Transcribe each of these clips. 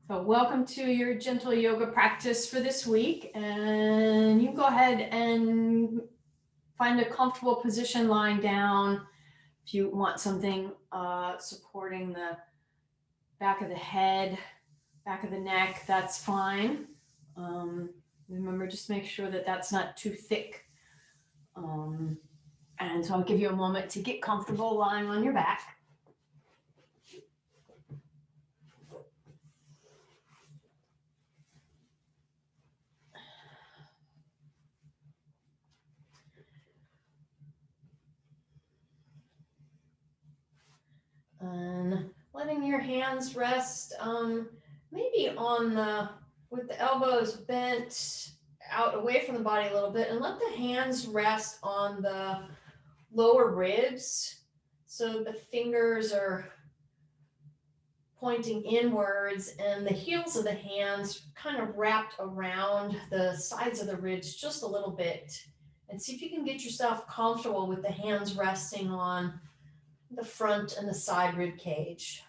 So welcome to your gentle yoga practice for this week. And you can go ahead and find a comfortable position lying down. If you want something supporting the back of the head, back of the neck, that's fine. Remember, just make sure that that's not too thick. And so I'll give you a moment to get comfortable lying on your back. And letting your hands rest maybe on with the elbows bent out away from the body a little bit, and let the hands rest on the lower ribs. So the fingers are pointing inwards and the heels of the hands kind of wrapped around the sides of the ribs just a little bit. And see if you can get yourself comfortable with the hands resting on the front and the side rib cage.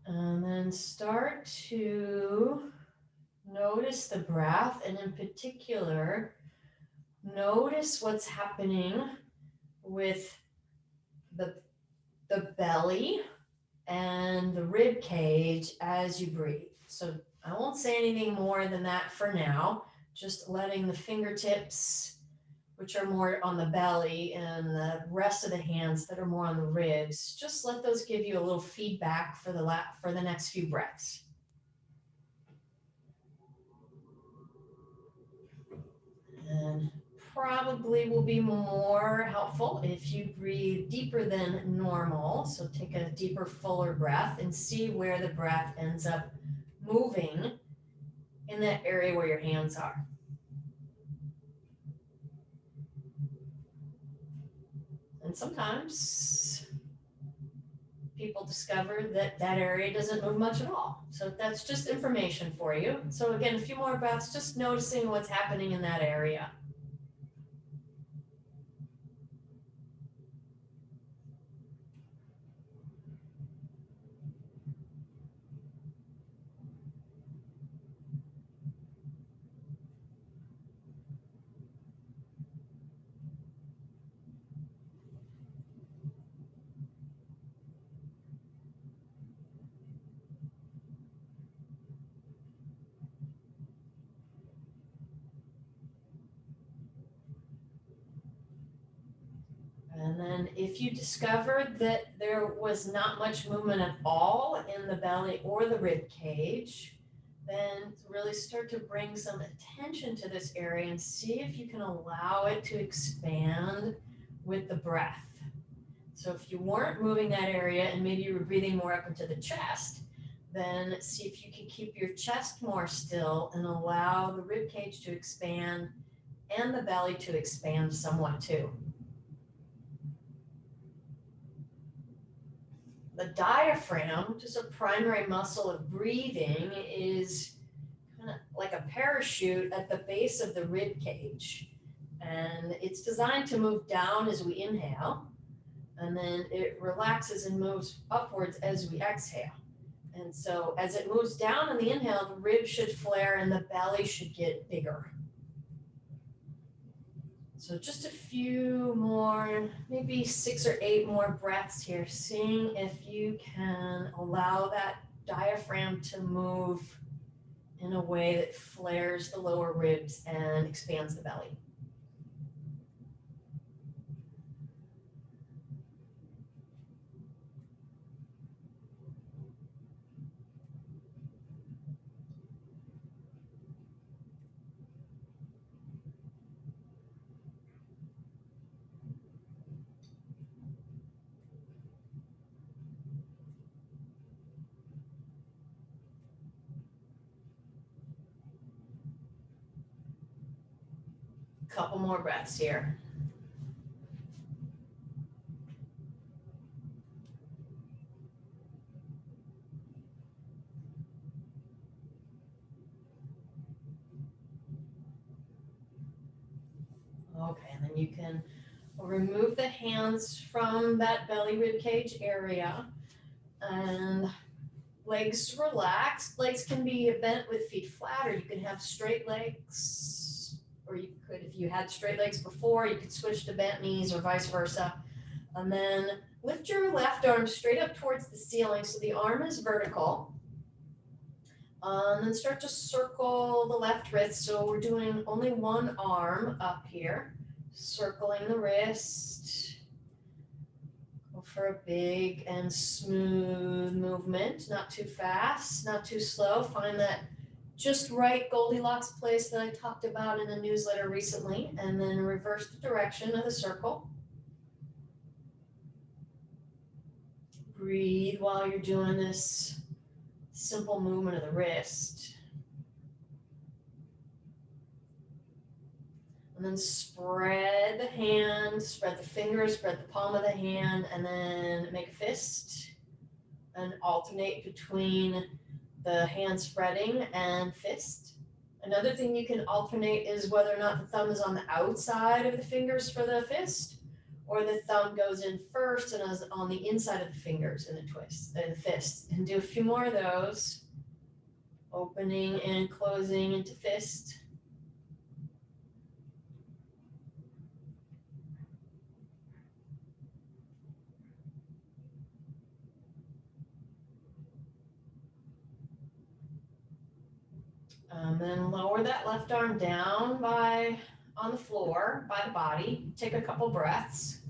And then start to notice the breath, and in particular, notice what's happening with the belly and the rib cage as you breathe. So I won't say anything more than that for now, just letting the fingertips, which are more on the belly, and the rest of the hands that are more on the ribs, just let those give you a little feedback for the next few breaths. And probably will be more helpful if you breathe deeper than normal. So take a deeper, fuller breath and see where the breath ends up moving in that area where your hands are. And sometimes people discover that that area doesn't move much at all. So that's just information for you. So again, a few more breaths, just noticing what's happening in that area. And then if you discovered that there was not much movement at all in the belly or the rib cage, then really start to bring some attention to this area and see if you can allow it to expand with the breath. So if you weren't moving that area and maybe you were breathing more up into the chest, then see if you can keep your chest more still and allow the rib cage to expand and the belly to expand somewhat too. The diaphragm, which is a primary muscle of breathing, is kind of like a parachute at the base of the rib cage. And it's designed to move down as we inhale, and then it relaxes and moves upwards as we exhale. And so as it moves down in the inhale, the ribs should flare and the belly should get bigger. So just a few more, maybe 6 or 8 more breaths here, seeing if you can allow that diaphragm to move in a way that flares the lower ribs and expands the belly. Couple more breaths here. Okay, and then you can We'll remove the hands from that belly rib cage area and legs relaxed. Legs can be bent with feet flat, or you can have straight legs, or you could, if you had straight legs before, you could switch to bent knees or vice versa. And then lift your left arm straight up towards the ceiling so the arm is vertical. And then start to circle the left wrist. So we're doing only one arm up here, circling the wrist. Go for a big and smooth movement, not too fast, not too slow. Find that just right Goldilocks place that I talked about in a newsletter recently, and then reverse the direction of the circle. Breathe while you're doing this simple movement of the wrist. And then spread the hand, spread the fingers, spread the palm of the hand, and then make a fist and alternate between the hand spreading and fist. Another thing you can alternate is whether or not the thumb is on the outside of the fingers for the fist, or the thumb goes in first and is on the inside of the fingers in the twist, in the fist. And do a few more of those, opening and closing into fist. Then lower that left arm down on the floor by the body. Take a couple breaths.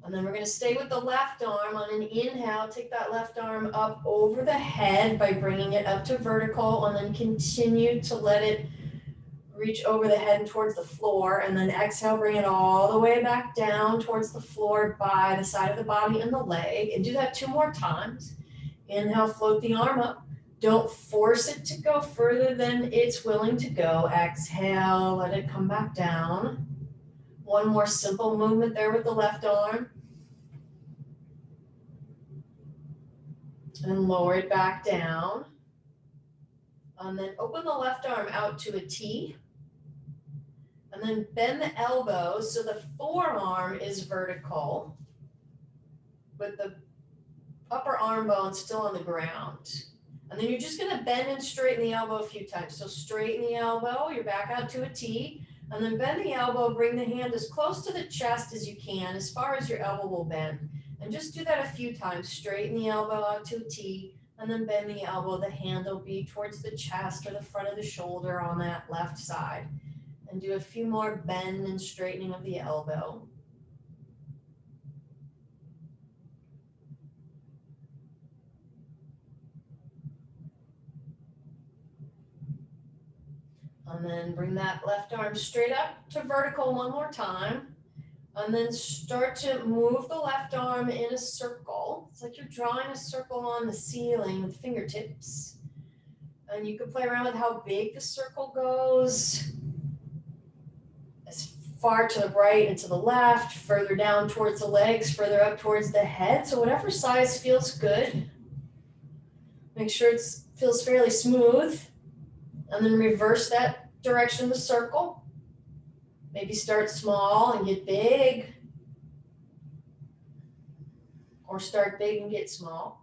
And then we're going to stay with the left arm. On an inhale, take that left arm up over the head by bringing it up to vertical, and then continue to let it reach over the head and towards the floor. And then exhale, bring it all the way back down towards the floor by the side of the body and the leg. And do that 2 more times. Inhale, float the arm up. Don't force it to go further than it's willing to go. Exhale, let it come back down. One more simple movement there with the left arm. And lower it back down. And then open the left arm out to a T. And then bend the elbows so the forearm is vertical, with the upper arm bone still on the ground. And then you're just going to bend and straighten the elbow a few times. So straighten the elbow, you're back out to a T, and then bend the elbow, bring the hand as close to the chest as you can, as far as your elbow will bend. And just do that a few times. Straighten the elbow out to a T, and then bend the elbow. The hand will be towards the chest or the front of the shoulder on that left side. And do a few more bend and straightening of the elbow. And then bring that left arm straight up to vertical one more time. And then start to move the left arm in a circle. It's like you're drawing a circle on the ceiling with fingertips. And you can play around with how big the circle goes. As far to the right and to the left, further down towards the legs, further up towards the head. So whatever size feels good. Make sure it feels fairly smooth. And then reverse that direction of the circle. Maybe start small and get big. Or start big and get small.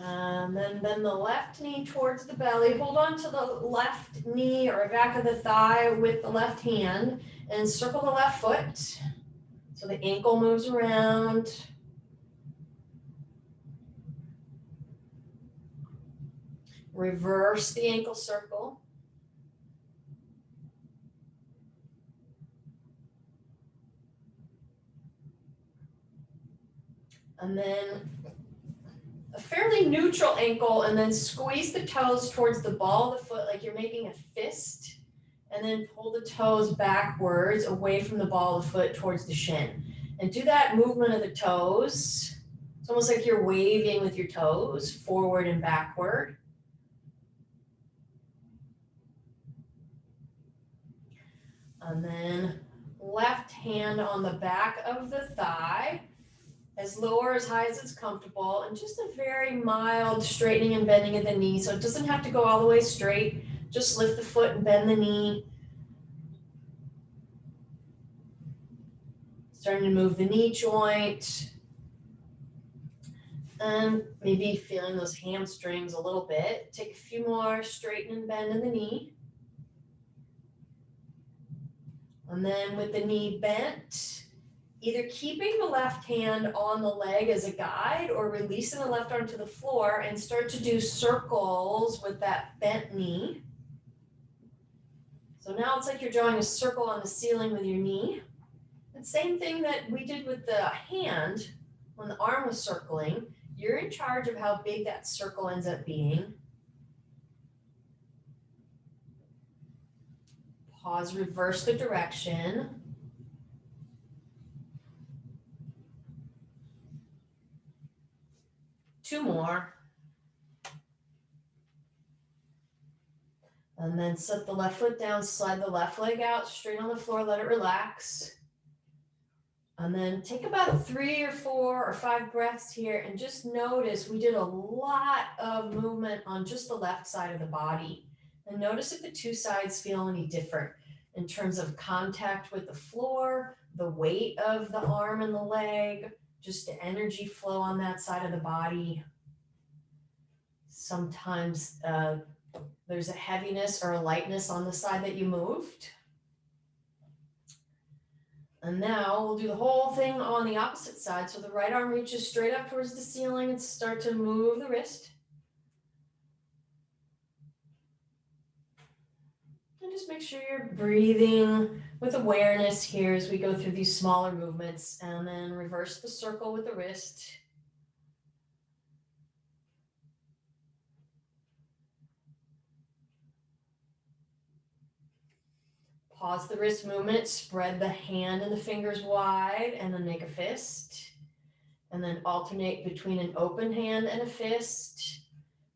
And then bend the left knee towards the belly. Hold on to the left knee or back of the thigh with the left hand and circle the left foot. So the ankle moves around. Reverse the ankle circle. And then a fairly neutral ankle, and then squeeze the toes towards the ball of the foot like you're making a fist, and then pull the toes backwards away from the ball of the foot towards the shin. And do that movement of the toes. It's almost like you're waving with your toes forward and backward. And then left hand on the back of the thigh, as low or as high as it's comfortable, and just a very mild straightening and bending of the knee. So it doesn't have to go all the way straight. Just lift the foot and bend the knee. Starting to move the knee joint. And maybe feeling those hamstrings a little bit. Take a few more, straighten and bend in the knee. And then with the knee bent, either keeping the left hand on the leg as a guide or releasing the left arm to the floor and start to do circles with that bent knee. So now it's like you're drawing a circle on the ceiling with your knee. And same thing that we did with the hand when the arm was circling. You're in charge of how big that circle ends up being. Pause, reverse the direction. Two more. And then set the left foot down, slide the left leg out, straight on the floor, let it relax. And then take about 3 or 4 or 5 breaths here and just notice we did a lot of movement on just the left side of the body. And notice if the two sides feel any different in terms of contact with the floor, the weight of the arm and the leg, just the energy flow on that side of the body. Sometimes there's a heaviness or a lightness on the side that you moved. And now we'll do the whole thing on the opposite side. So the right arm reaches straight up towards the ceiling and start to move the wrist. And just make sure you're breathing with awareness here as we go through these smaller movements. And then reverse the circle with the wrist. Pause the wrist movement, spread the hand and the fingers wide, and then make a fist. And then alternate between an open hand and a fist.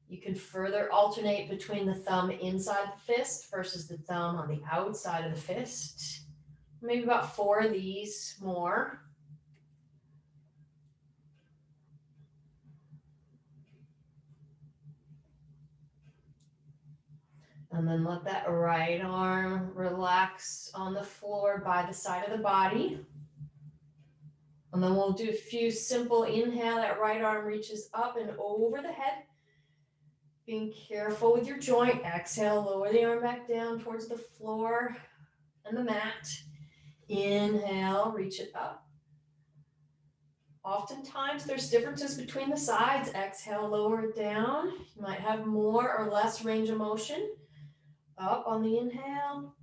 You can further alternate between the thumb inside the fist versus the thumb on the outside of the fist. Maybe about 4 of these more. And then let that right arm relax on the floor by the side of the body. And then we'll do a few simple inhale. That right arm reaches up and over the head. Being careful with your joint. Exhale, lower the arm back down towards the floor and the mat. Inhale, reach it up. Oftentimes there's differences between the sides. Exhale, lower it down. You might have more or less range of motion. Up on the inhale,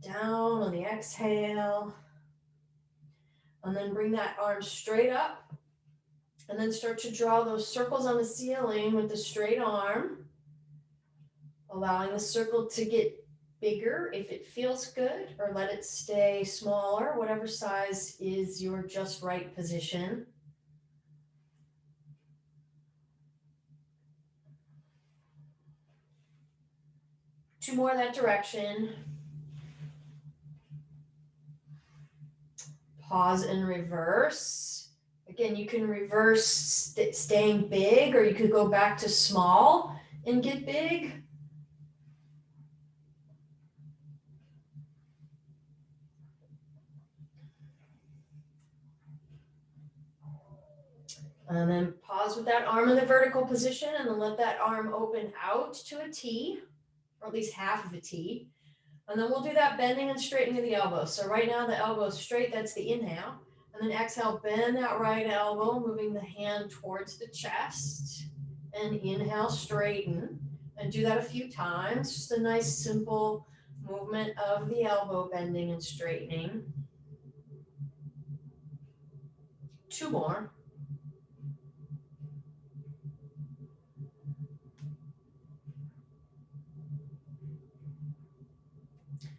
down on the exhale. And then bring that arm straight up. And then start to draw those circles on the ceiling with the straight arm. Allowing the circle to get bigger if it feels good, or let it stay smaller, whatever size is your just right position. Two more that direction. Pause and reverse. Again, you can reverse staying big, or you could go back to small and get big. And then pause with that arm in the vertical position, and then let that arm open out to a T, or at least half of a T. And then we'll do that bending and straightening of the elbow. So right now the elbow is straight, that's the inhale. And then exhale, bend that right elbow, moving the hand towards the chest. And inhale, straighten. And do that a few times. Just a nice simple movement of the elbow bending and straightening. 2 more.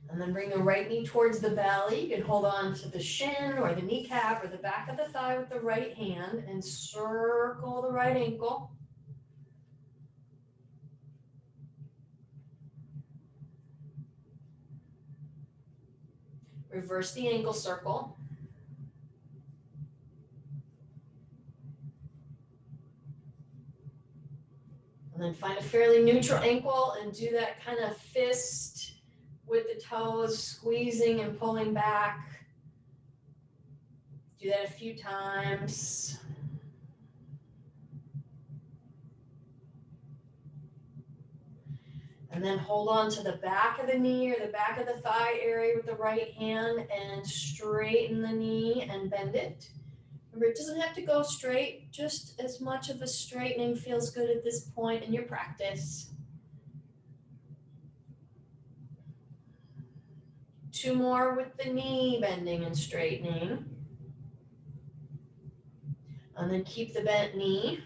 And then bring the right knee towards the belly. You can hold on to the shin or the kneecap or the back of the thigh with the right hand and circle the right ankle. Reverse the ankle circle. And then find a fairly neutral ankle and do that kind of fist with the toes, squeezing and pulling back. Do that a few times. And then hold on to the back of the knee or the back of the thigh area with the right hand and straighten the knee and bend it. Remember, it doesn't have to go straight, just as much of a straightening feels good at this point in your practice. 2 more with the knee bending and straightening. And then keep the bent knee.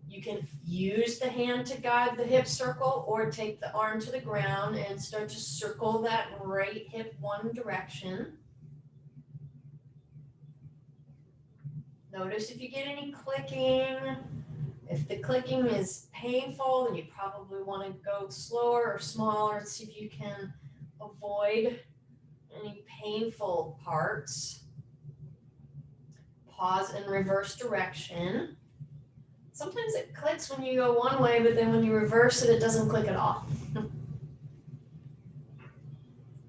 You can use the hand to guide the hip circle or take the arm to the ground and start to circle that right hip one direction. Notice if you get any clicking. If the clicking is painful, then you probably want to go slower or smaller. See if you can avoid any painful parts. Pause and reverse direction. Sometimes it clicks when you go one way, but then when you reverse it, it doesn't click at all.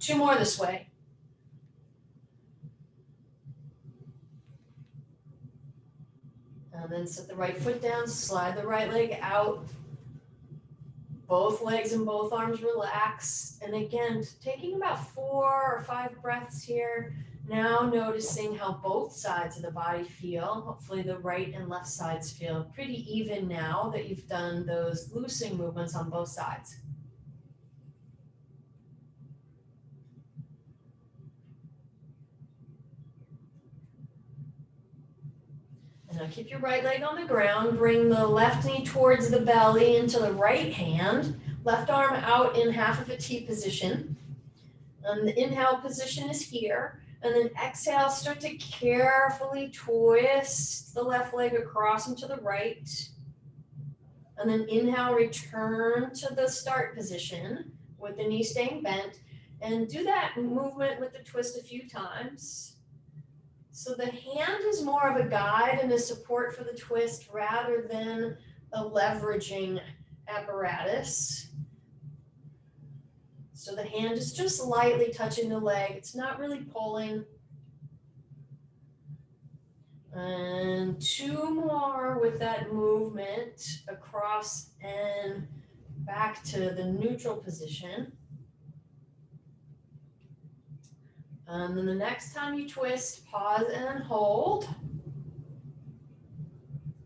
2 more this way. And then set the right foot down, slide the right leg out. Both legs and both arms relaxed. And again, taking about 4 or 5 breaths here. Now noticing how both sides of the body feel. Hopefully the right and left sides feel pretty even now that you've done those loosening movements on both sides. And now keep your right leg on the ground. Bring the left knee towards the belly into the right hand. Left arm out in half of a T position. And the inhale position is here. And then exhale, start to carefully twist the left leg across and to the right. And then inhale, return to the start position with the knee staying bent. And do that movement with the twist a few times. So the hand is more of a guide and a support for the twist rather than a leveraging apparatus. So the hand is just lightly touching the leg. It's not really pulling. And 2 more with that movement across and back to the neutral position. And then the next time you twist, pause and hold.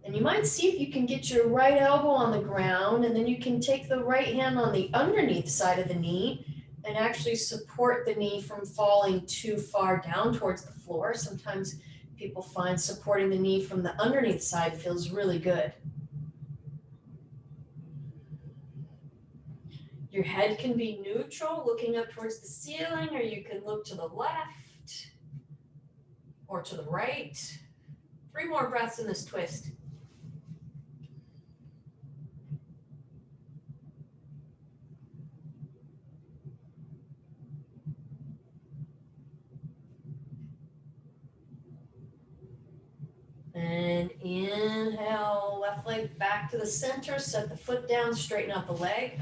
And you might see if you can get your right elbow on the ground, and then you can take the right hand on the underneath side of the knee and actually support the knee from falling too far down towards the floor. Sometimes people find supporting the knee from the underneath side feels really good. Your head can be neutral, looking up towards the ceiling, or you can look to the left or to the right. 3 more breaths in this twist. And inhale, left leg back to the center, set the foot down, straighten out the leg.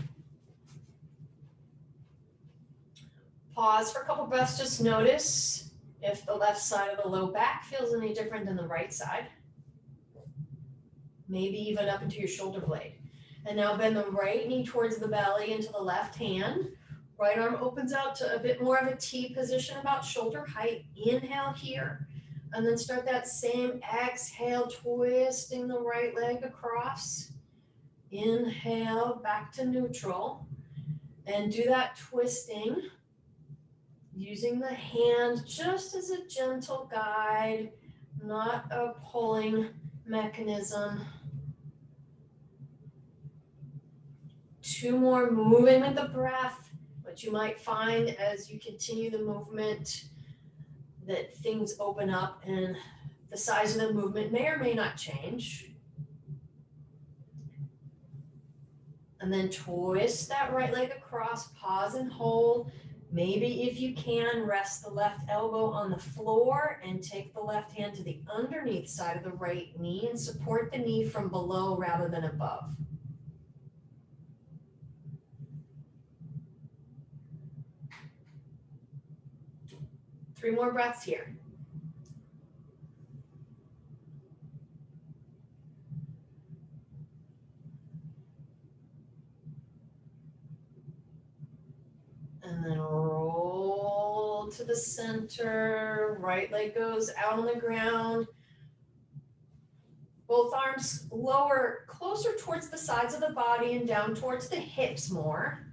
Pause for a couple breaths, just notice if the left side of the low back feels any different than the right side. Maybe even up into your shoulder blade. And now bend the right knee towards the belly into the left hand. Right arm opens out to a bit more of a T position, about shoulder height. Inhale here. And then start that same exhale, twisting the right leg across. Inhale, back to neutral. And do that twisting using the hand just as a gentle guide, not a pulling mechanism. 2 more, moving with the breath. What you might find as you continue the movement, that things open up and the size of the movement may or may not change. And then twist that right leg across, pause and hold. Maybe if you can, rest the left elbow on the floor and take the left hand to the underneath side of the right knee and support the knee from below rather than above. Three more breaths here. And then roll to the center. Right leg goes out on the ground. Both arms lower, closer towards the sides of the body and down towards the hips more.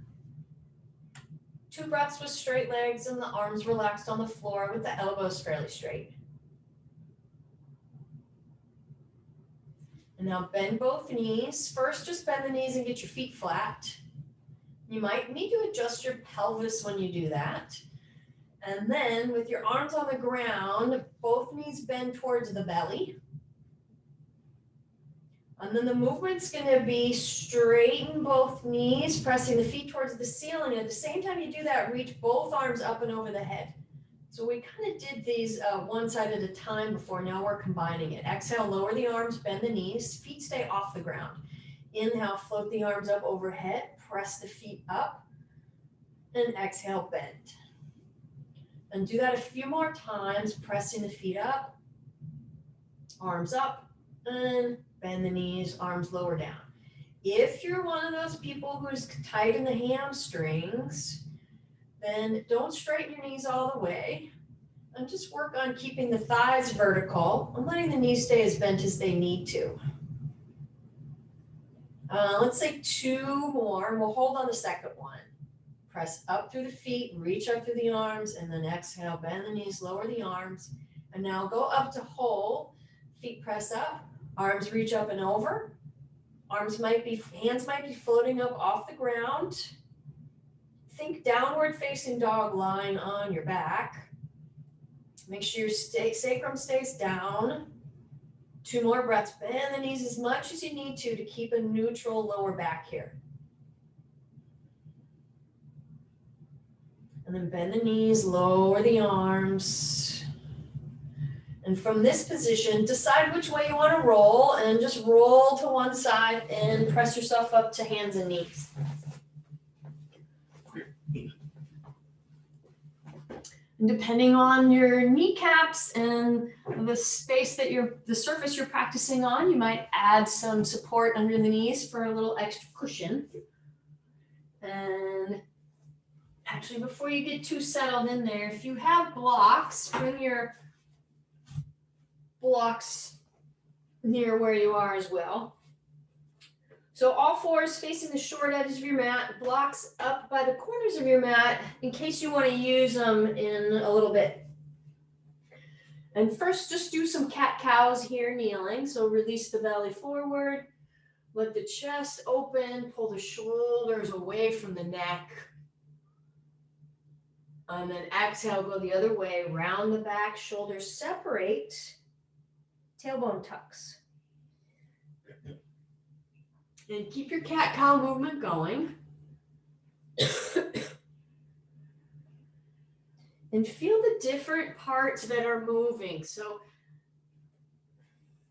2 breaths with straight legs and the arms relaxed on the floor with the elbows fairly straight. And now bend both knees. First, just bend the knees and get your feet flat. You might need to adjust your pelvis when you do that. And then with your arms on the ground, both knees bend towards the belly. And then the movement's going to be straighten both knees, pressing the feet towards the ceiling. At the same time you do that, reach both arms up and over the head. So we kind of did these one side at a time before. Now we're combining it. Exhale, lower the arms, bend the knees, feet stay off the ground. Inhale, float the arms up overhead, press the feet up, and exhale, bend. And do that a few more times, pressing the feet up, arms up, and bend the knees, arms lower down. If you're one of those people who's tight in the hamstrings, then don't straighten your knees all the way and just work on keeping the thighs vertical and letting the knees stay as bent as they need to. Let's say 2 more, and we'll hold on the second one. Press up through the feet, reach up through the arms, and then exhale, bend the knees, lower the arms. And now go up to hold, feet press up, arms reach up and over. Hands might be floating up off the ground. Think downward facing dog lying on your back. Make sure your sacrum stays down. 2 more breaths. Bend the knees as much as you need to keep a neutral lower back here. And then bend the knees, lower the arms. And from this position, decide which way you want to roll and just roll to one side and press yourself up to hands and knees. And depending on your kneecaps and the surface you're practicing on, you might add some support under the knees for a little extra cushion. And actually, before you get too settled in there, if you have blocks, bring your blocks near where you are as well. So all fours facing the short edges of your mat, blocks up by the corners of your mat in case you want to use them in a little bit. And first, just do some cat-cows here kneeling. So release the belly forward, let the chest open, pull the shoulders away from the neck. And then exhale, go the other way, round the back, shoulders separate, tailbone tucks. And keep your cat-cow movement going. And feel the different parts that are moving. So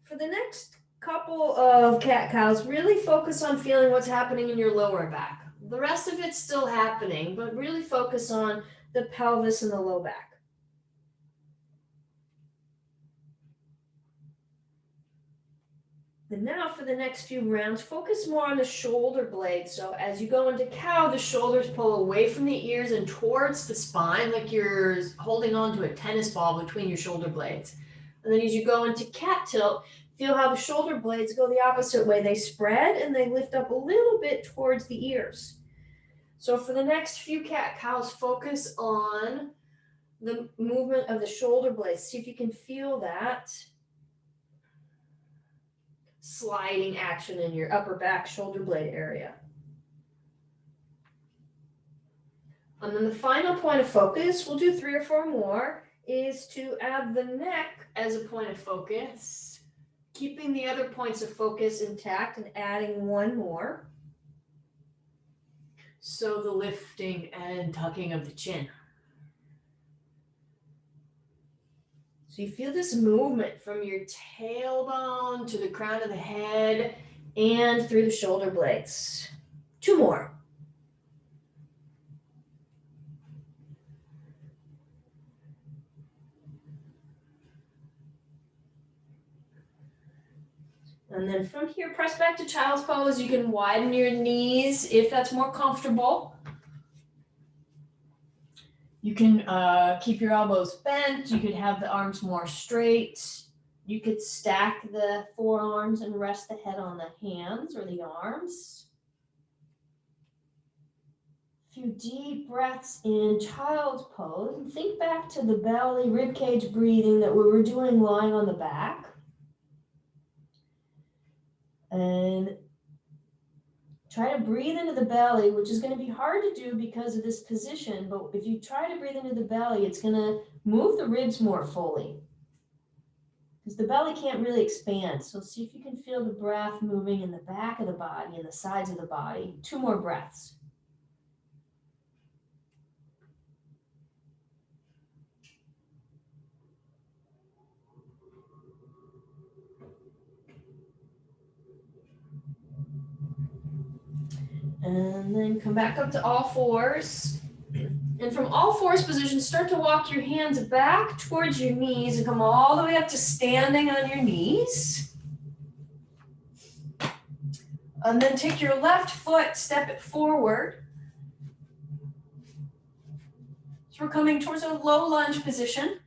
for the next couple of cat-cows, really focus on feeling what's happening in your lower back. The rest of it's still happening, but really focus on the pelvis and the low back. And now for the next few rounds, focus more on the shoulder blades. So as you go into cow, the shoulders pull away from the ears and towards the spine, like you're holding on to a tennis ball between your shoulder blades. And then as you go into cat tilt, feel how the shoulder blades go the opposite way. They spread and they lift up a little bit towards the ears. So for the next few cat-cows, focus on the movement of the shoulder blades. See if you can feel that sliding action in your upper back shoulder blade area. And then the final point of focus, we'll do 3 or 4 more, is to add the neck as a point of focus, keeping the other points of focus intact and adding 1 more. So the lifting and tucking of the chin. So you feel this movement from your tailbone to the crown of the head and through the shoulder blades. 2 more. And then from here, press back to child's pose. You can widen your knees if that's more comfortable. You can keep your elbows bent. You could have the arms more straight. You could stack the forearms and rest the head on the hands or the arms. A few deep breaths in child's pose. And think back to the belly, rib cage breathing that we were doing lying on the back. And try to breathe into the belly, which is going to be hard to do because of this position. But if you try to breathe into the belly, it's going to move the ribs more fully, because the belly can't really expand. So see if you can feel the breath moving in the back of the body and the sides of the body. 2 more breaths. And then come back up to all fours. And from all fours position, start to walk your hands back towards your knees and come all the way up to standing on your knees. And then take your left foot, step it forward. So we're coming towards a low lunge position.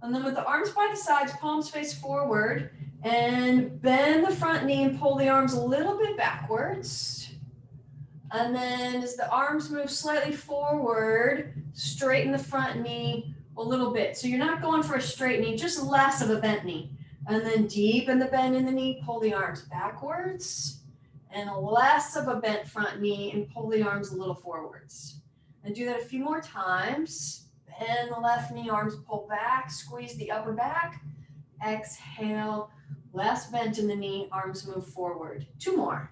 And then with the arms by the sides, palms face forward, and bend the front knee and pull the arms a little bit backwards. And then as the arms move slightly forward, straighten the front knee a little bit. So you're not going for a straight knee, just less of a bent knee. And then deepen the bend in the knee, pull the arms backwards, and less of a bent front knee and pull the arms a little forwards. And do that a few more times. Bend the left knee, arms pull back, squeeze the upper back. Exhale, less bent in the knee, arms move forward. 2 more.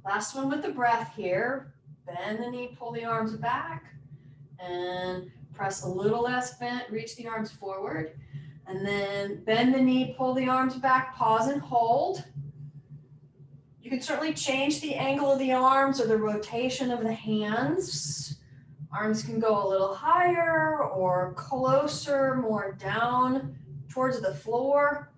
Last one with the breath here. Bend the knee, pull the arms back, and press a little less bent, reach the arms forward. And then bend the knee, pull the arms back, pause and hold. You can certainly change the angle of the arms or the rotation of the hands. Arms can go a little higher or closer, more down towards the floor.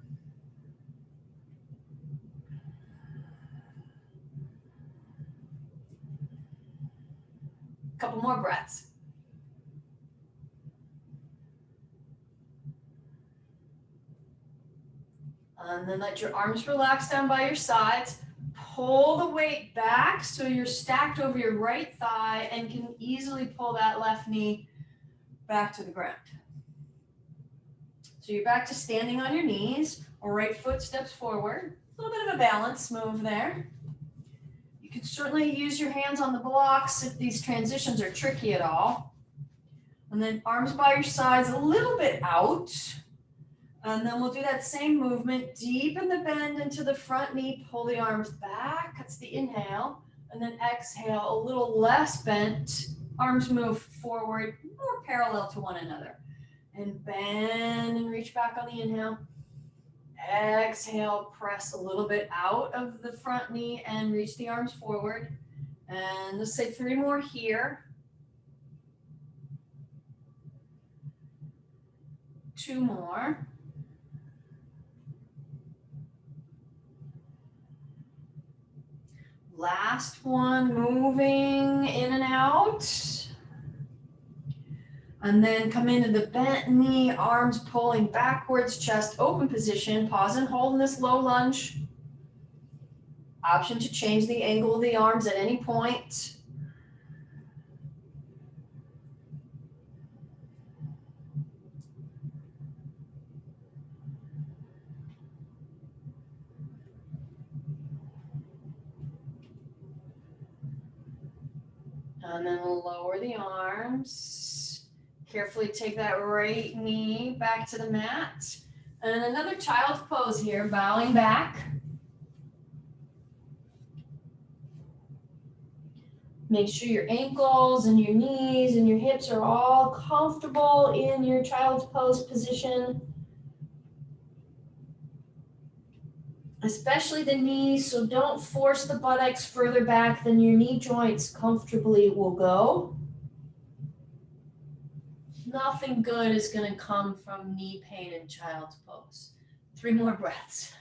A couple more breaths. And then let your arms relax down by your sides. Pull the weight back so you're stacked over your right thigh and can easily pull that left knee back to the ground. So you're back to standing on your knees, or right foot steps forward. A little bit of a balance move there. You can certainly use your hands on the blocks if these transitions are tricky at all. And then arms by your sides, a little bit out. And then we'll do that same movement, deepen the bend into the front knee, pull the arms back, that's the inhale, and then exhale, a little less bent, arms move forward, more parallel to one another. And bend and reach back on the inhale. Exhale, press a little bit out of the front knee and reach the arms forward. And let's say 3 more here. 2 more. Last one, moving in and out. And then come into the bent knee, arms pulling backwards, chest open position. Pause and hold in this low lunge. Option to change the angle of the arms at any point. And then we'll lower the arms. Carefully take that right knee back to the mat. And another child's pose here, bowing back. Make sure your ankles and your knees and your hips are all comfortable in your child's pose position. Especially the knees, so don't force the buttocks further back than your knee joints comfortably will go. Nothing good is going to come from knee pain in child's pose. 3 more breaths.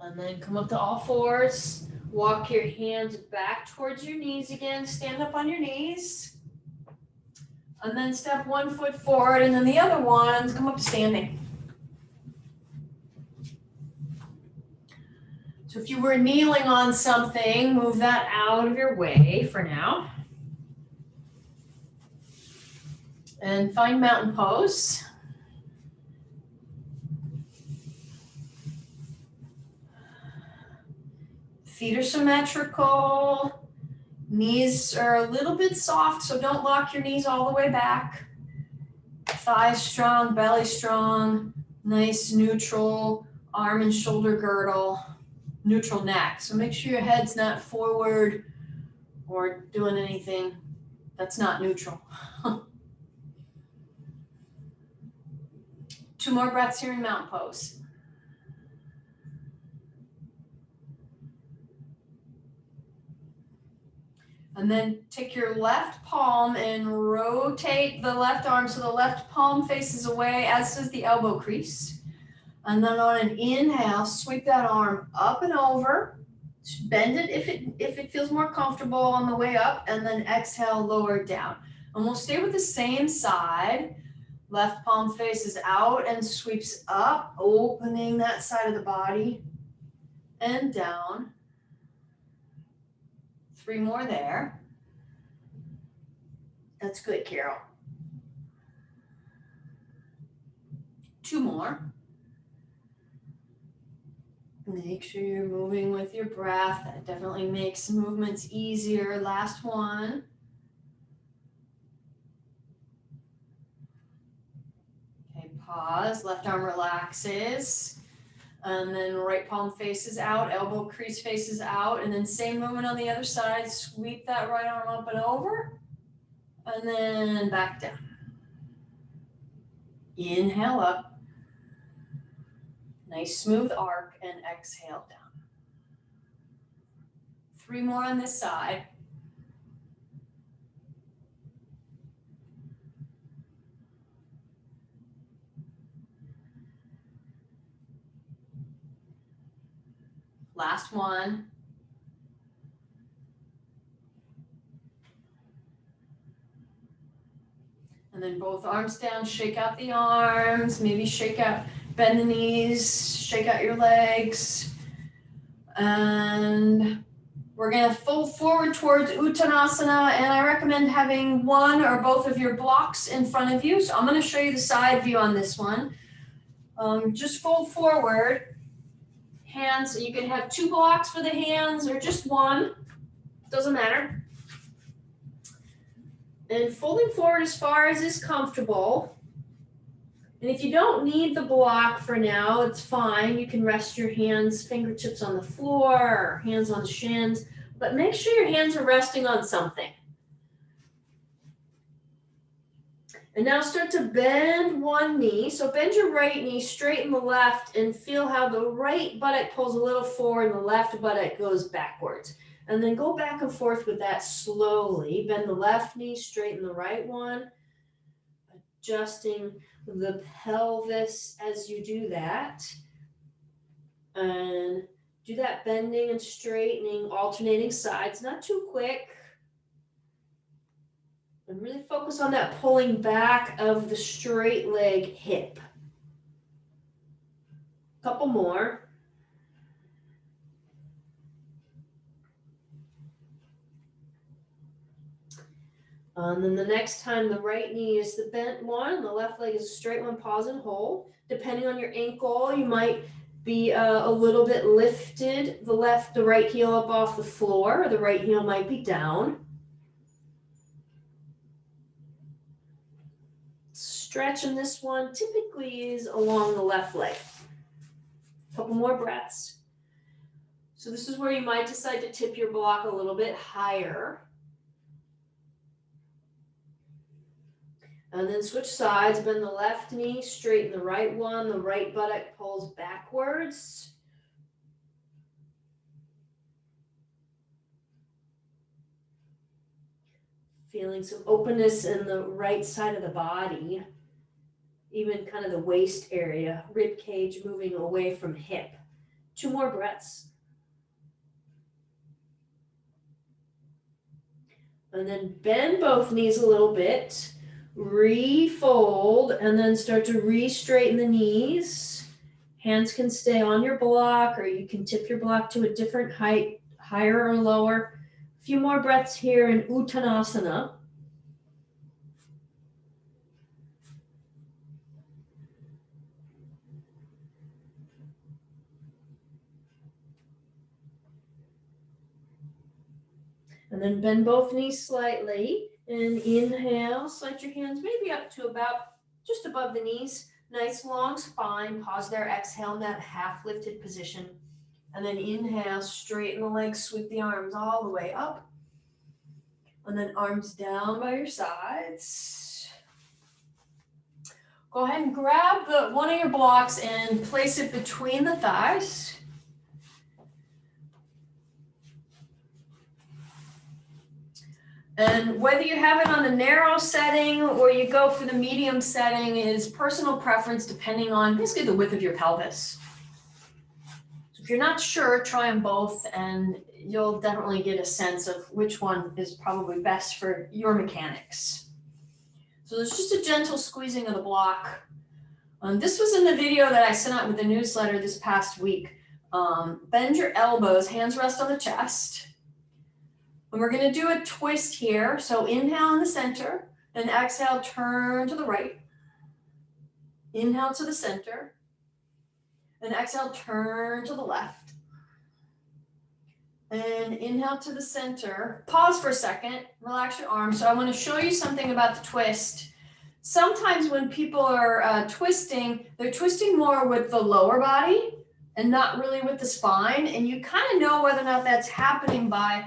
And then come up to all fours. Walk your hands back towards your knees again. Stand up on your knees. And then step 1 foot forward, and then the other one, come up to standing. So if you were kneeling on something, move that out of your way for now. And find mountain pose. Feet are symmetrical. Knees are a little bit soft, so don't lock your knees all the way back. Thighs strong, belly strong, nice neutral arm and shoulder girdle, neutral neck. So make sure your head's not forward or doing anything that's not neutral. 2 more breaths here in mountain pose. And then take your left palm and rotate the left arm so the left palm faces away, as does the elbow crease. And then on an inhale, sweep that arm up and over. Bend it if it feels more comfortable on the way up, and then exhale, lower it down. And we'll stay with the same side. Left palm faces out and sweeps up, opening that side of the body and down. 3 more there. That's good, Carol. 2 more. Make sure you're moving with your breath. That definitely makes movements easier. Last one. Okay, pause. Left arm relaxes. And then right palm faces out, elbow crease faces out, and then same movement on the other side. Sweep that right arm up and over, and then back down. Inhale up. Nice smooth arc, and exhale down. 3 more on this side. Last one. And then both arms down, shake out the arms, maybe shake out, bend the knees, shake out your legs. And we're going to fold forward towards Uttanasana, and I recommend having one or both of your blocks in front of you. So I'm going to show you the side view on this one. Just fold forward. Hands, you can have 2 blocks for the hands or just one, doesn't matter. And folding forward as far as is comfortable. And if you don't need the block for now, it's fine. You can rest your hands, fingertips on the floor, or hands on the shins, but make sure your hands are resting on something. And now start to bend one knee. So bend your right knee, straighten the left, and feel how the right buttock pulls a little forward and the left buttock goes backwards. And then go back and forth with that slowly. Bend the left knee, straighten the right one. Adjusting the pelvis as you do that. And do that bending and straightening, alternating sides, not too quick. And really focus on that pulling back of the straight leg hip. Couple more. And then the next time the right knee is the bent one, the left leg is a straight one, pause and hold. Depending on your ankle, you might be a little bit lifted, the right heel up off the floor, or the right heel might be down. Stretch in this one typically is along the left leg. A couple more breaths. So this is where you might decide to tip your block a little bit higher. And then switch sides, bend the left knee, straighten the right one, the right buttock pulls backwards. Feeling some openness in the right side of the body, even kind of the waist area, rib cage moving away from hip. 2 more breaths. And then bend both knees a little bit, refold, and then start to re-straighten the knees. Hands can stay on your block, or you can tip your block to a different height, higher or lower. A few more breaths here in Uttanasana. And then bend both knees slightly. And inhale, slide your hands maybe up to about just above the knees. Nice long spine. Pause there, exhale in that half lifted position. And then inhale, straighten the legs, sweep the arms all the way up. And then arms down by your sides. Go ahead and grab one of your blocks and place it between the thighs. And whether you have it on the narrow setting or you go for the medium setting is personal preference depending on basically the width of your pelvis. So if you're not sure, try them both and you'll definitely get a sense of which one is probably best for your mechanics. So there's just a gentle squeezing of the block. This was in the video that I sent out with the newsletter this past week. Bend your elbows, hands rest on the chest. And we're going to do a twist here. So inhale in the center, and exhale, turn to the right. Inhale to the center, and exhale, turn to the left. And inhale to the center. Pause for a second, relax your arms. So I want to show you something about the twist. Sometimes when people are twisting, they're twisting more with the lower body and not really with the spine. And you kind of know whether or not that's happening by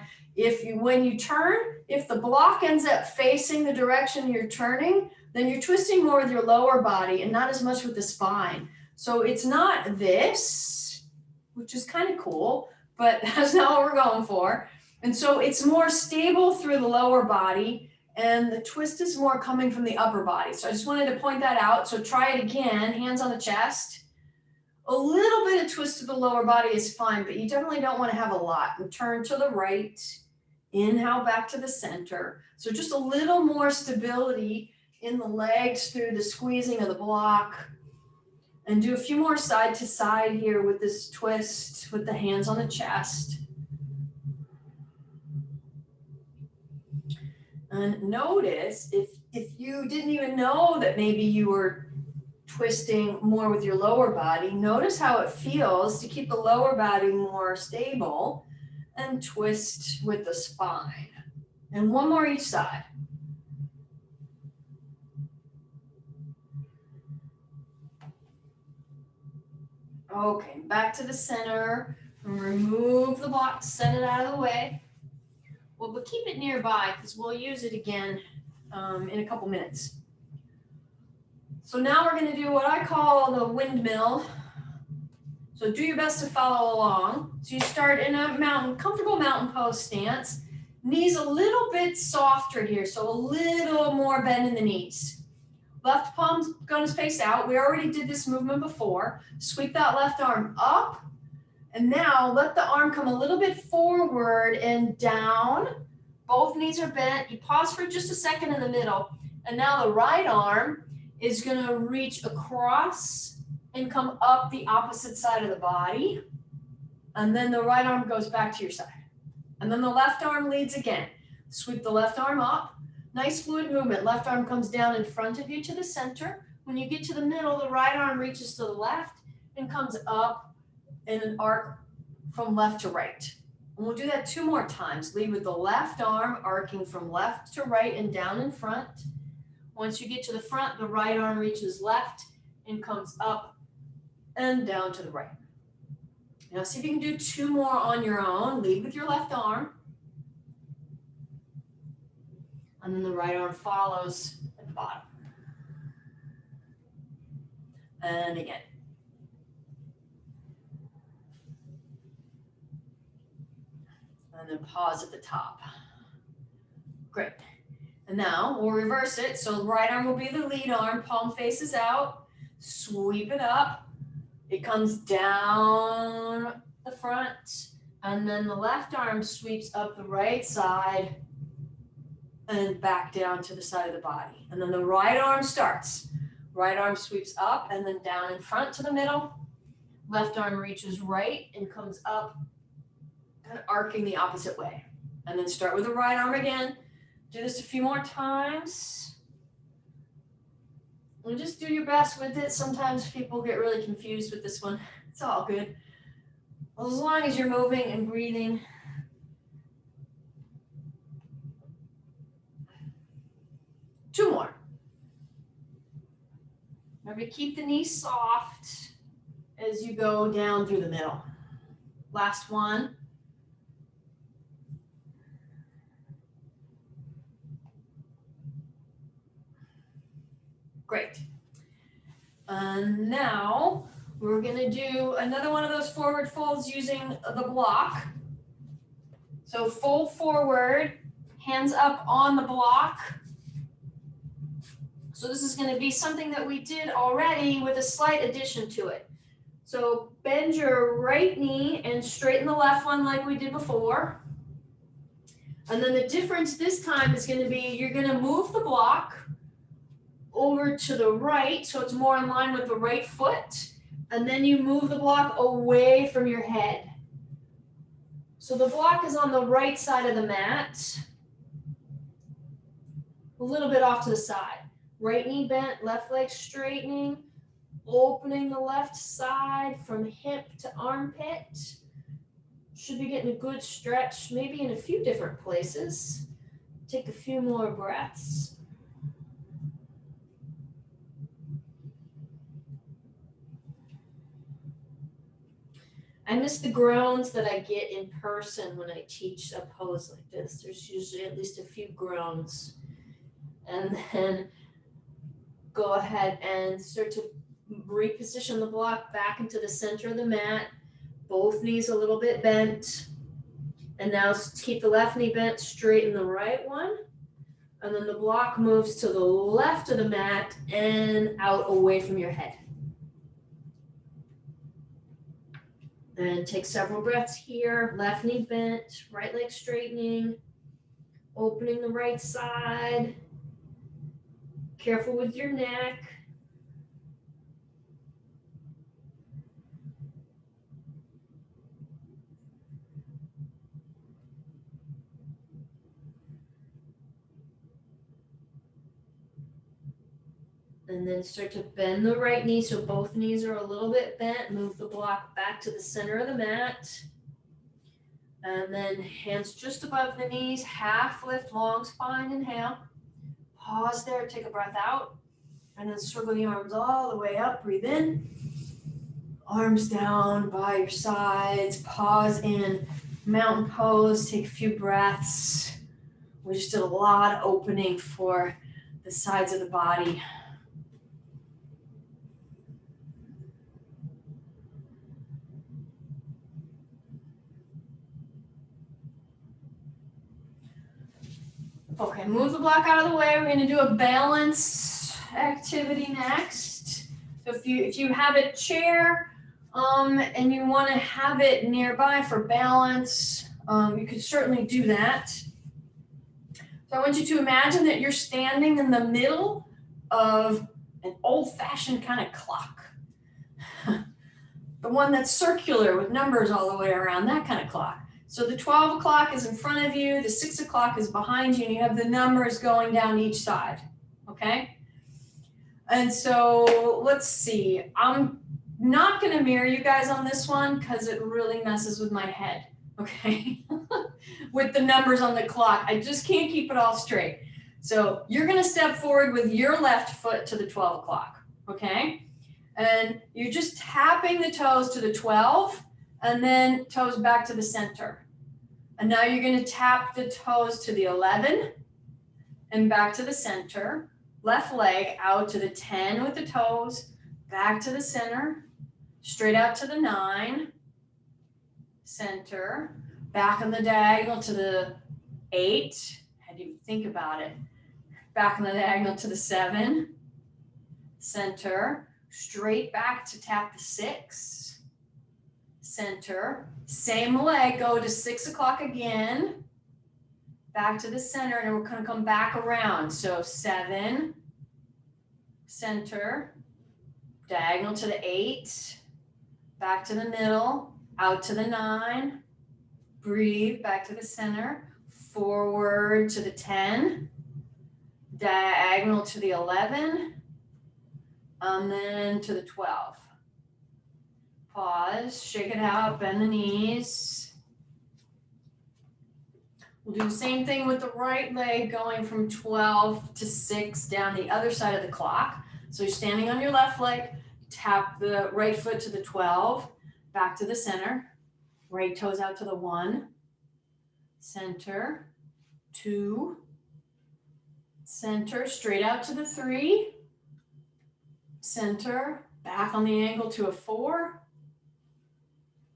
when you turn, if the block ends up facing the direction you're turning, then you're twisting more with your lower body and not as much with the spine. So it's not this, which is kind of cool, but that's not what we're going for. And so it's more stable through the lower body and the twist is more coming from the upper body. So I just wanted to point that out. So try it again, hands on the chest. A little bit of twist to the lower body is fine, but you definitely don't want to have a lot. And turn to the right. Inhale back to the center. So just a little more stability in the legs through the squeezing of the block. And do a few more side to side here with this twist with the hands on the chest. And notice if you didn't even know that maybe you were twisting more with your lower body, notice how it feels to keep the lower body more stable and twist with the spine. And one more each side. Okay, back to the center. Remove the block, set it out of the way. Well, but keep it nearby because we'll use it again in a couple minutes. So now we're going to do what I call the windmill. So do your best to follow along. So you start in a comfortable mountain pose stance. Knees a little bit softer here, so a little more bend in the knees. Left palm's going to face out. We already did this movement before. Sweep that left arm up. And now let the arm come a little bit forward and down. Both knees are bent. You pause for just a second in the middle. And now the right arm is going to reach across and come up the opposite side of the body. And then the right arm goes back to your side. And then the left arm leads again. Sweep the left arm up. Nice fluid movement. Left arm comes down in front of you to the center. When you get to the middle, the right arm reaches to the left and comes up in an arc from left to right. And we'll do that 2 more times. Lead with the left arm arcing from left to right and down in front. Once you get to the front, the right arm reaches left and comes up and down to the right. Now see if you can do 2 more on your own. Lead with your left arm. And then the right arm follows at the bottom. And again. And then pause at the top. Great. And now we'll reverse it. So the right arm will be the lead arm, palm faces out, sweep it up. It comes down the front, and then the left arm sweeps up the right side and back down to the side of the body. And then the right arm starts. Right arm sweeps up and then down in front to the middle. Left arm reaches right and comes up and arcing the opposite way. And then start with the right arm again. Do this a few more times. And just do your best with it. Sometimes people get really confused with this one. It's all good. As long as you're moving and breathing. Two more. Remember to keep the knees soft as you go down through the middle. Last one. Great. And now we're going to do another one of those forward folds using the block. So fold forward, hands up on the block. So this is going to be something that we did already with a slight addition to it. So bend your right knee and straighten the left one like we did before. And then the difference this time is going to be you're going to move the block over to the right, so it's more in line with the right foot, and then you move the block away from your head. So the block is on the right side of the mat, a little bit off to the side. Right knee bent, left leg straightening, opening the left side from hip to armpit. Should be getting a good stretch, maybe in a few different places. Take a few more breaths. I miss the groans that I get in person when I teach a pose like this. There's usually at least a few groans. And then go ahead and start to reposition the block back into the center of the mat. Both knees a little bit bent. And now keep the left knee bent, straighten the right one. And then the block moves to the left of the mat and out away from your head. And take several breaths here. Left knee bent, right leg straightening, opening the right side. Careful with your neck. And then start to bend the right knee so both knees are a little bit bent. Move the block back to the center of the mat. And then hands just above the knees, half lift, long spine, inhale. Pause there, take a breath out. And then circle the arms all the way up, breathe in. Arms down by your sides, pause in mountain pose, take a few breaths. We just did a lot of opening for the sides of the body. Okay, move the block out of the way. We're going to do a balance activity next. So if you have a chair and you want to have it nearby for balance, you could certainly do that. So I want you to imagine that you're standing in the middle of an old-fashioned kind of clock. The one that's circular with numbers all the way around, that kind of clock. So the 12 o'clock is in front of you, the 6 o'clock is behind you, and you have the numbers going down each side, okay? And so let's see, I'm not going to mirror you guys on this one because it really messes with my head, okay? With the numbers on the clock. I just can't keep it all straight. So you're going to step forward with your left foot to the 12 o'clock, okay? And you're just tapping the toes to the 12 and then toes back to the center. And now you're going to tap the toes to the 11 and back to the center. Left leg out to the 10 with the toes, back to the center, straight out to the 9, center, back on the diagonal to the 8. How do you think about it? Back on the diagonal to the 7, center, straight back to tap the 6, center, same leg, go to 6 o'clock again, back to the center, and we're going to come back around. So 7, center, diagonal to the 8, back to the middle, out to the 9, breathe, back to the center, forward to the 10, diagonal to the 11, and then to the 12. Pause, shake it out, bend the knees. We'll do the same thing with the right leg going from 12 to 6 down the other side of the clock. So you're standing on your left leg, tap the right foot to the 12, back to the center, right toes out to the 1, center, 2, center, straight out to the 3, center, back on the angle to a 4,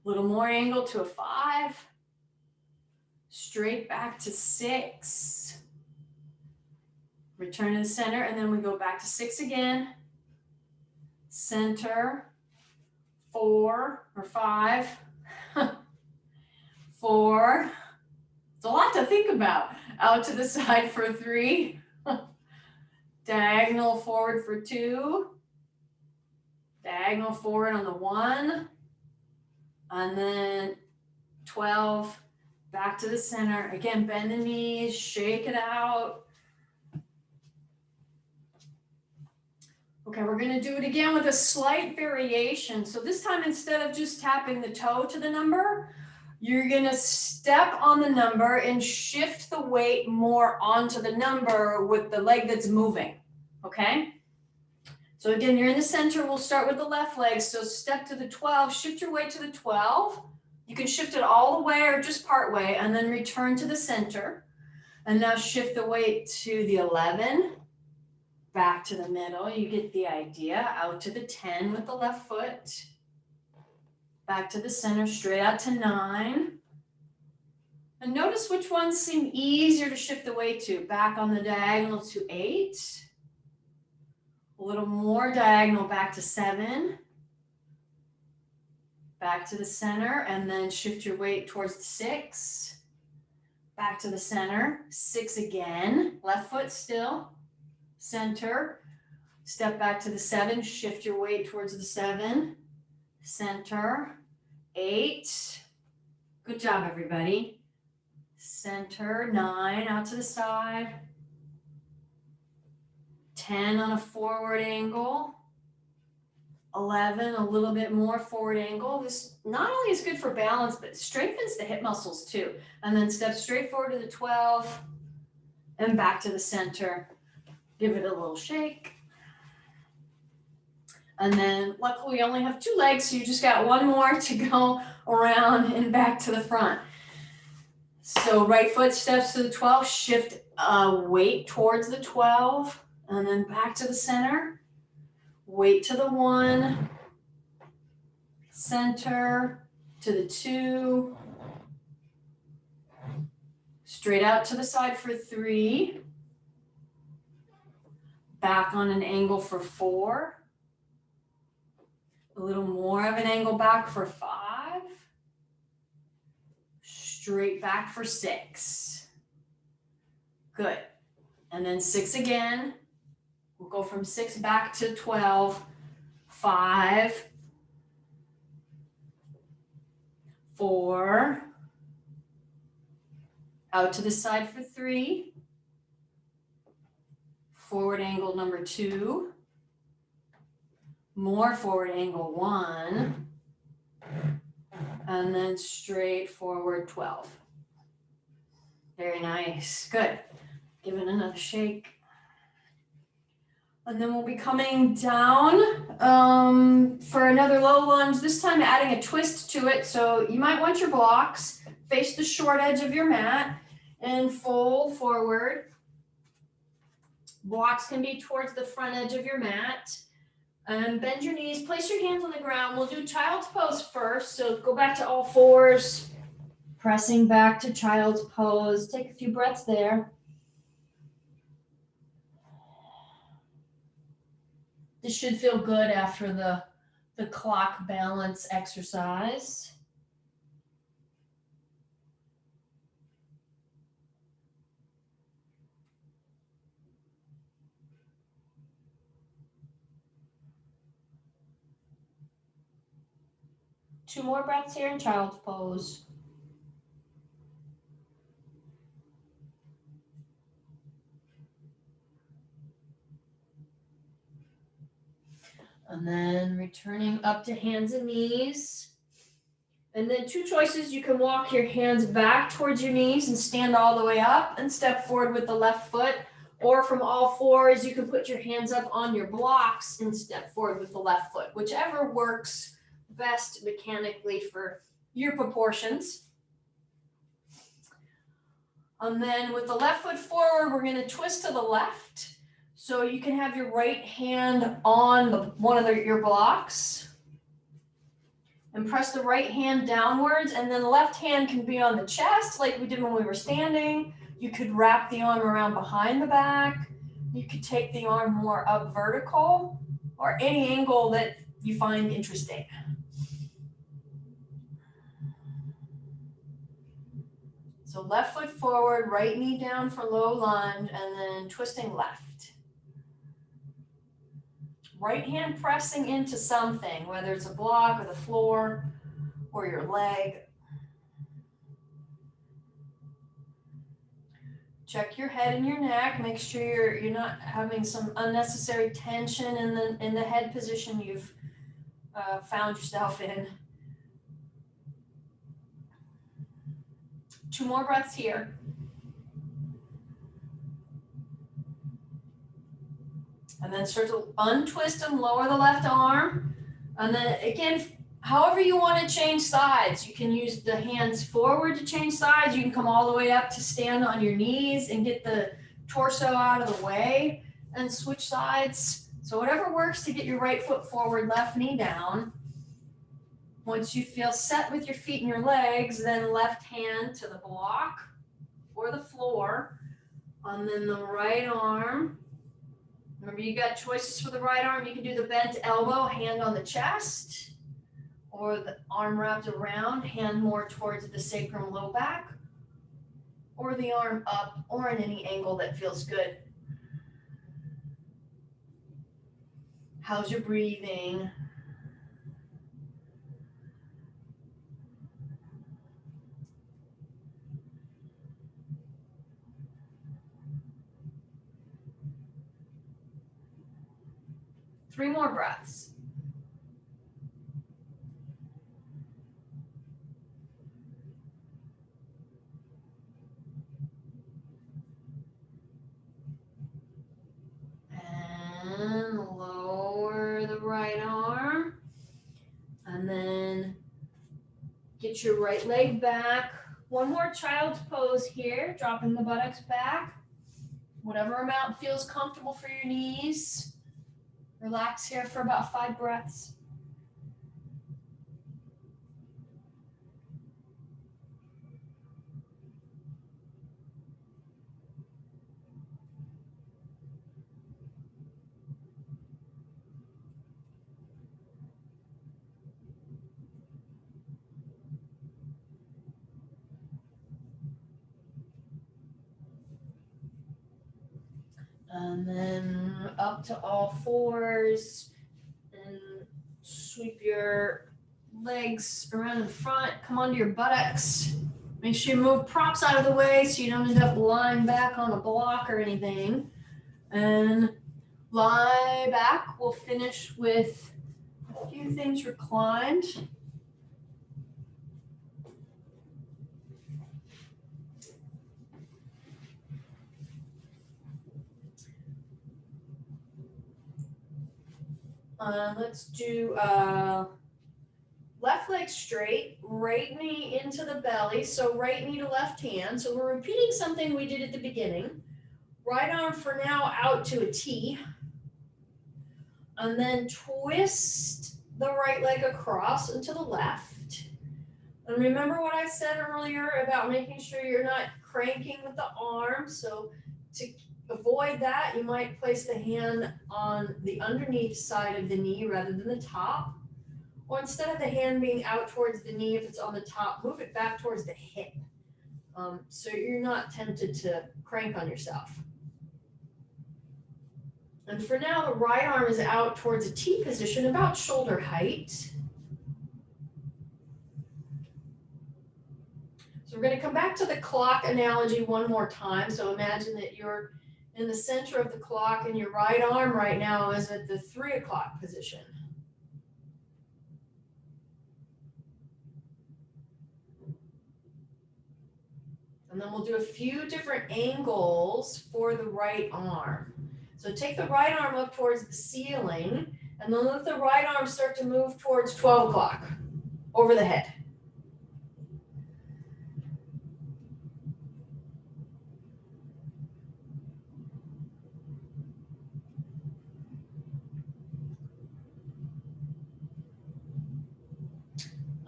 little more angle to a 5, straight back to 6, return to the center, and then we go back to 6 again, center, 4 or 5, 4, it's a lot to think about, out to the side for 3, diagonal forward for 2, diagonal forward on the 1, and then 12, back to the center. Again, bend the knees, shake it out. Okay, we're going to do it again with a slight variation. So this time, instead of just tapping the toe to the number, you're going to step on the number and shift the weight more onto the number with the leg that's moving, okay? So again, you're in the center. We'll start with the left leg. So step to the 12, shift your weight to the 12. You can shift it all the way or just part way, and then return to the center. And now shift the weight to the 11, back to the middle. You get the idea. Out to the 10 with the left foot. Back to the center, straight out to 9. And notice which ones seem easier to shift the weight to. Back on the diagonal to 8. A little more diagonal back to 7. Back to the center, and then shift your weight towards the 6. Back to the center, 6 again. Left foot still. Center. Step back to the 7. Shift your weight towards the 7. Center. 8. Good job, everybody. Center. 9 out to the side. 10 on a forward angle. 11, a little bit more forward angle. This not only is good for balance, but strengthens the hip muscles too. And then step straight forward to the 12 and back to the center. Give it a little shake. And then luckily we only have 2 legs, so you just got 1 more to go around and back to the front. So right foot steps to the 12, shift weight towards the 12, and then back to the center. Weight to the 1, center to the 2, straight out to the side for 3, back on an angle for 4, a little more of an angle back for 5, straight back for 6. Good. And then 6 again. We'll go from 6 back to 12, 5, 4, out to the side for 3, forward angle number 2, More forward angle 1. And then straight forward 12. Very nice. Good. Give it another shake. And then we'll be coming down for another low lunge, this time adding a twist to it. So you might want your blocks face the short edge of your mat and fold forward. Blocks can be towards the front edge of your mat. And bend your knees, place your hands on the ground. We'll do child's pose first. So go back to all fours, pressing back to child's pose. Take a few breaths there. This should feel good after the clock balance exercise. Two more breaths here in child's pose. And then returning up to hands and knees. And then two choices. You can walk your hands back towards your knees and stand all the way up and step forward with the left foot. Or from all fours, you can put your hands up on your blocks and step forward with the left foot. Whichever works best mechanically for your proportions. And then with the left foot forward, we're going to twist to the left. So you can have your right hand on one of your blocks and press the right hand downwards, and then the left hand can be on the chest like we did when we were standing. You could wrap the arm around behind the back. You could take the arm more up vertical, or any angle that you find interesting. So left foot forward, right knee down for low lunge, and then twisting left. Right hand pressing into something, whether it's a block or the floor or your leg. Check your head and your neck. Make sure you're not having some unnecessary tension in the head position you've found yourself in. Two more breaths here. And then start to untwist and lower the left arm. And then again, however you want to change sides, you can use the hands forward to change sides. You can come all the way up to stand on your knees and get the torso out of the way and switch sides. So whatever works to get your right foot forward, left knee down. Once you feel set with your feet and your legs, then left hand to the block or the floor. And then the right arm. Remember, you got choices for the right arm. You can do the bent elbow, hand on the chest, or the arm wrapped around, hand more towards the sacrum low back, or the arm up, or in any angle that feels good. How's your breathing? Three more breaths. And lower the right arm. And then get your right leg back. One more child's pose here, dropping the buttocks back. Whatever amount feels comfortable for your knees. Relax here for about 5 breaths. And then up to all fours and sweep your legs around in front. Come onto your buttocks. Make sure you move props out of the way so you don't end up lying back on a block or anything. And lie back. We'll finish with A few things reclined. Let's do left leg straight, right knee into the belly, so right knee to left hand. So we're repeating something we did at the beginning. Right arm for now out to a T. And then twist the right leg across and to the left. And remember what I said earlier about making sure you're not cranking with the arm. So to avoid that, you might place the hand on the underneath side of the knee rather than the top. Or instead of the hand being out towards the knee, if it's on the top, move it back towards the hip. So you're not tempted to crank on yourself. And for now, the right arm is out towards a T position, about shoulder height. So we're going to come back to the clock analogy one more time. So imagine that you're in the center of the clock and your right arm right now is at the 3 o'clock position. And then we'll do a few different angles for the right arm. So take the right arm up towards the ceiling, and then let the right arm start to move towards 12 o'clock, over the head.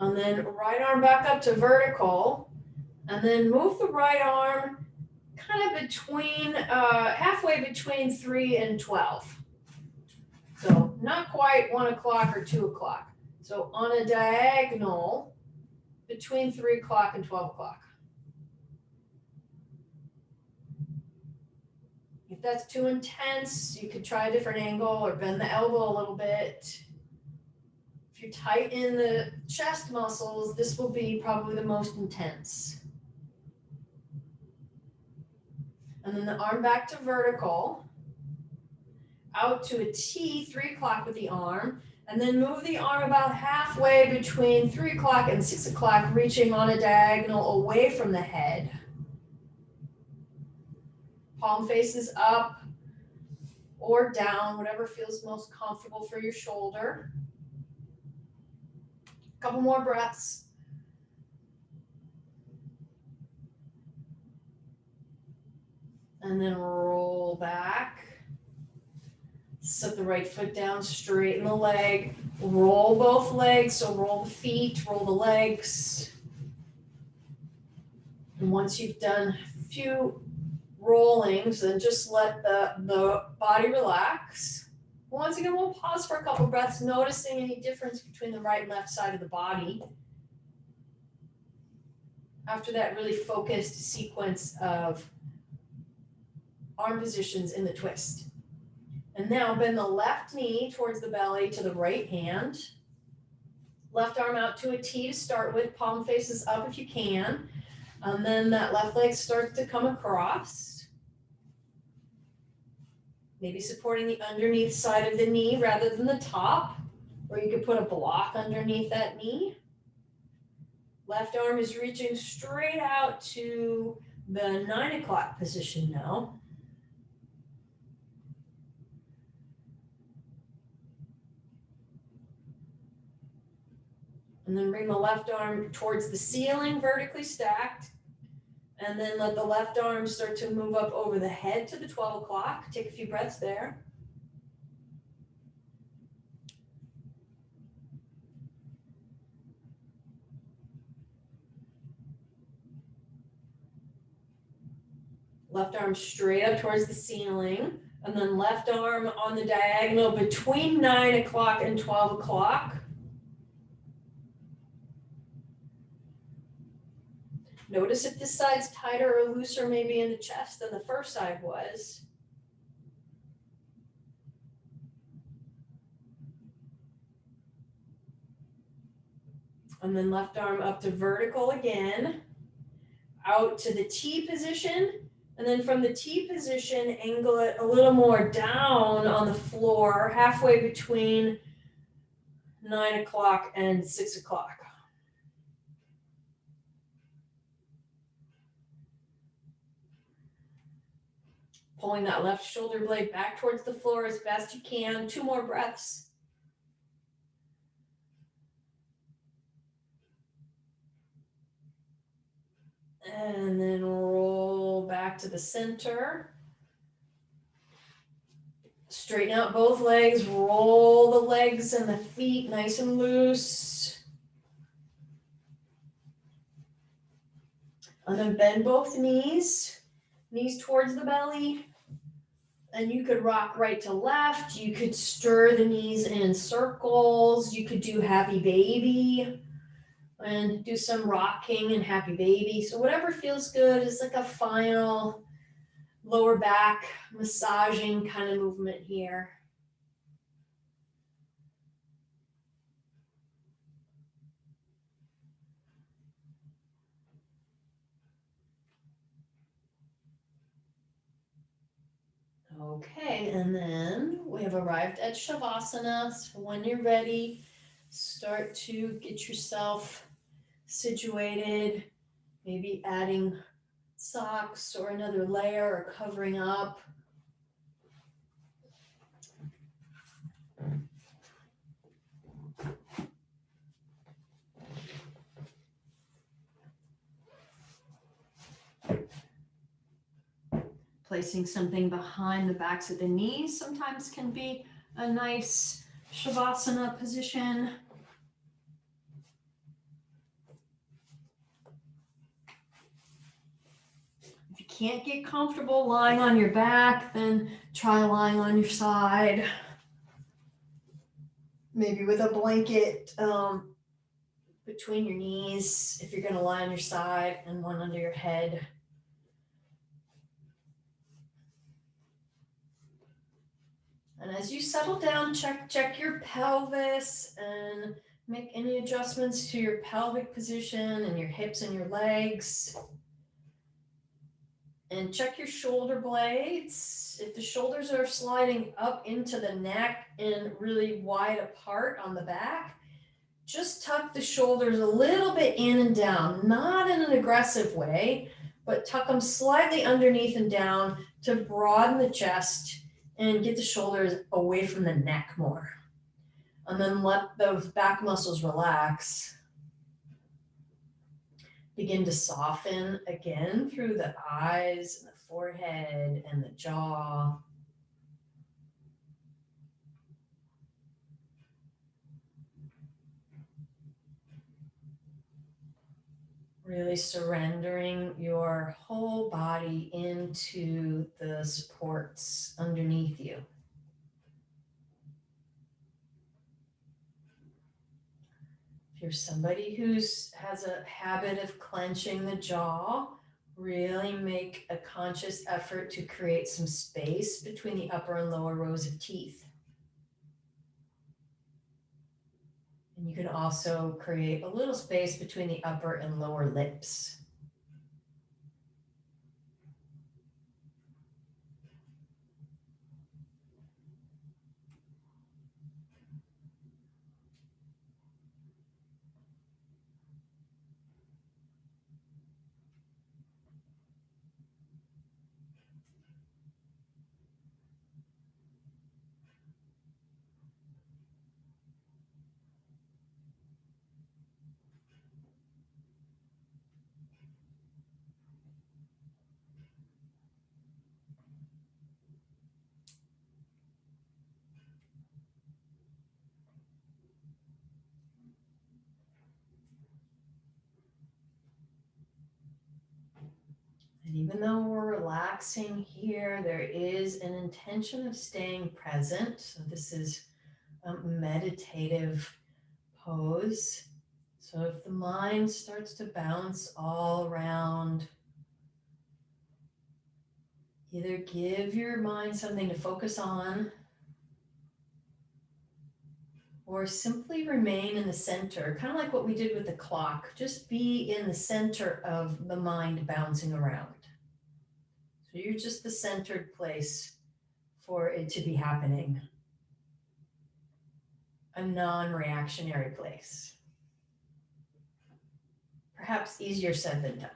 And then right arm back up to vertical, and then move the right arm kind of between, halfway between 3 and 12. So not quite 1 o'clock or 2 o'clock. So on a diagonal between 3 o'clock and 12 o'clock. If that's too intense, you could try a different angle or bend the elbow a little bit. If you tighten the chest muscles, this will be probably the most intense. And then the arm back to vertical, out to a T, 3 o'clock with the arm, and then move the arm about halfway between 3 o'clock and 6 o'clock, reaching on a diagonal away from the head. Palm faces up or down, whatever feels most comfortable for your shoulder. A couple more breaths. And then roll back. Set the right foot down, straighten the leg. Roll both legs, so roll the feet, roll the legs. And once you've done a few rollings, then just let the body relax. Once again, we'll pause for a couple breaths, noticing any difference between the right and left side of the body. After that really focused sequence of arm positions in the twist. And now bend the left knee towards the belly to the right hand. Left arm out to a T to start with, palm faces up if you can. And then that left leg starts to come across. Maybe supporting the underneath side of the knee rather than the top, or you could put a block underneath that knee. Left arm is reaching straight out to the 9 o'clock position now. And then bring the left arm towards the ceiling, vertically stacked. And then let the left arm start to move up over the head to the 12 o'clock. Take a few breaths there. Left arm straight up towards the ceiling. And then left arm on the diagonal between 9 o'clock and 12 o'clock. Notice if this side's tighter or looser maybe in the chest than the first side was. And then left arm up to vertical again, out to the T position. And then from the T position, angle it a little more down on the floor, halfway between 9 o'clock and 6 o'clock. Pulling that left shoulder blade back towards the floor as best you can. 2 more breaths. And then roll back to the center. Straighten out both legs, roll the legs and the feet nice and loose. And then bend both knees towards the belly. And you could rock right to left. You could stir the knees in circles. You could do happy baby and do some rocking and happy baby. So whatever feels good is like a final lower back massaging kind of movement here. Okay, and then we have arrived at Shavasana. So when you're ready, start to get yourself situated, maybe adding socks or another layer or covering up. Placing something behind the backs of the knees sometimes can be a nice Shavasana position. If you can't get comfortable lying on your back, then try lying on your side. Maybe with a blanket between your knees if you're going to lie on your side and one under your head. And as you settle down, check your pelvis and make any adjustments to your pelvic position and your hips and your legs. And check your shoulder blades. If the shoulders are sliding up into the neck and really wide apart on the back, just tuck the shoulders a little bit in and down, not in an aggressive way, but tuck them slightly underneath and down to broaden the chest and get the shoulders away from the neck more. And then let those back muscles relax. Begin to soften again through the eyes and the forehead and the jaw. Really surrendering your whole body into the supports underneath you. If you're somebody who has a habit of clenching the jaw, really make a conscious effort to create some space between the upper and lower rows of teeth. And you can also create a little space between the upper and lower lips. And even though we're relaxing here, there is an intention of staying present. So this is a meditative pose. So if the mind starts to bounce all around, either give your mind something to focus on or simply remain in the center, kind of like what we did with the clock. Just be in the center of the mind bouncing around. So you're just the centered place for it to be happening. a non-reactionary place. Perhaps easier said than done.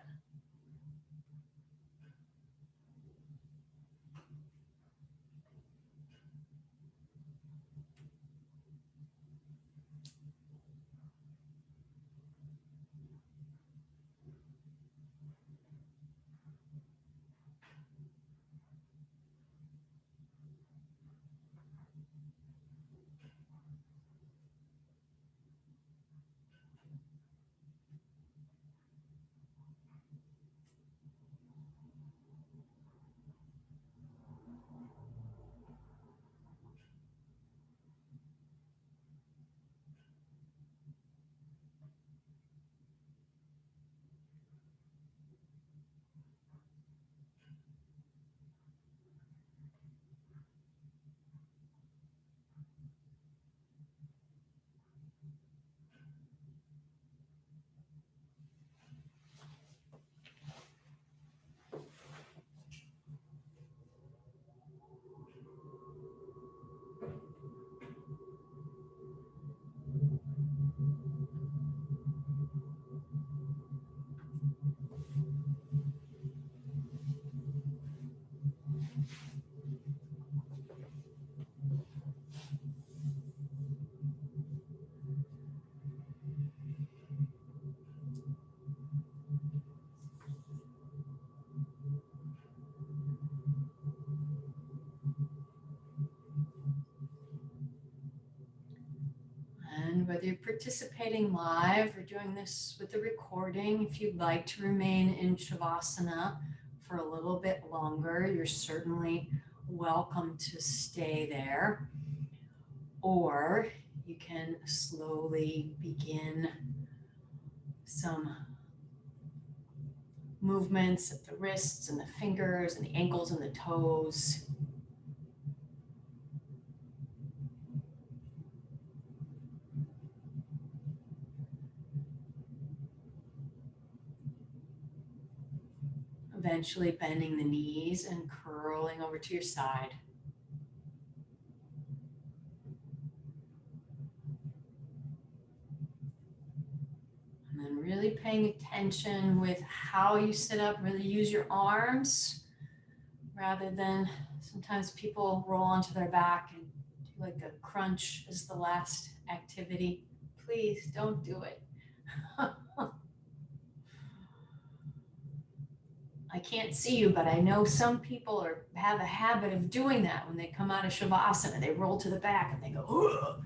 And whether you're participating live or doing this with the recording, if you'd like to remain in Shavasana for a little bit longer, you're certainly welcome to stay there. Or you can slowly begin some movements at the wrists and the fingers and the ankles and the toes. Eventually bending the knees and curling over to your side. And then really paying attention with how you sit up, really use your arms rather than sometimes people roll onto their back and do like a crunch as the last activity. Please don't do it. I can't see you, but I know some people have a habit of doing that when they come out of Shavasana. They roll to the back and they go,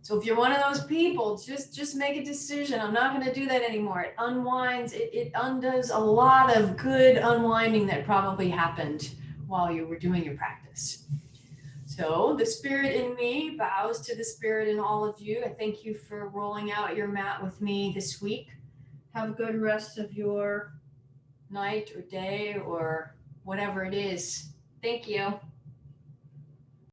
So if you're one of those people, just make a decision. I'm not going to do that anymore. It unwinds, it undoes a lot of good unwinding that probably happened while you were doing your practice. So the spirit in me bows to the spirit in all of you. I thank you for rolling out your mat with me this week. Have a good rest of your night or day or whatever it is. Thank you.